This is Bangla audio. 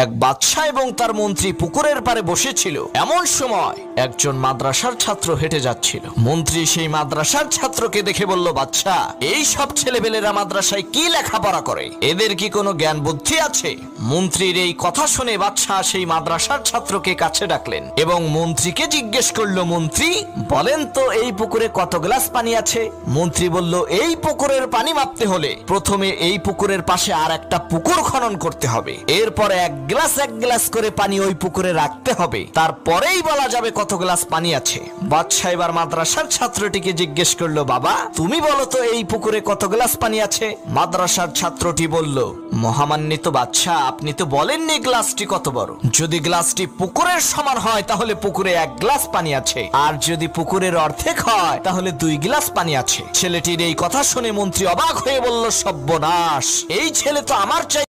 এক বাদশা এবং তার মন্ত্রী পুকুরের পাড়ে বসেছিল। এমন সময় একজন মাদ্রাসার ছাত্র হেঁটে যাচ্ছিল। মন্ত্রী সেই মাদ্রাসার ছাত্রকে দেখে বলল, বাদশা, এই সব ছেলেবেলেরা মাদ্রাসায় কি লেখাপড়া করে? এদের কি কোনো জ্ঞান বুদ্ধি আছে? মন্ত্রীর এই কথা শুনে বাদশা সেই মাদ্রাসার ছাত্রকে কাছে ডাকলেন এবং মন্ত্রীকে জিজ্ঞেস করলো, মন্ত্রী বলেন তো এই পুকুরে কত গ্লাস পানি আছে? মন্ত্রী বলল, এই পুকুরের পানি মাপতে হলে প্রথমে এই পুকুরের পাশে আর একটা পুকুর খনন করতে হবে, এরপরে এক গ্লাস করে পানি ওই পুকুরে রাখতে হবে, তারপরেই বলা যাবে কত গ্লাস পানি আছে। বাদশা এবার মাদ্রাসার ছাত্রটিকে জিজ্ঞেস করলো, বাবা তুমি বলো তো এই পুকুরে কত গ্লাস পানি আছে? মাদ্রাসার ছাত্রটি বলল, মহামান্বিত বাদশা, আপনি তো বলেননি গ্লাসটি কত বড়। যদি গ্লাসটি পুকুরের সমান হয় তাহলে পুকুরে 1 গ্লাস পানি আছে, আর যদি পুকুরের অর্ধেক হয় তাহলে 2 গ্লাস পানি আছে। ছেলেটির এই কথা শুনে মন্ত্রী অবাক হয়ে বলল, সর্বনাশ, এই ছেলে তো আমার চাই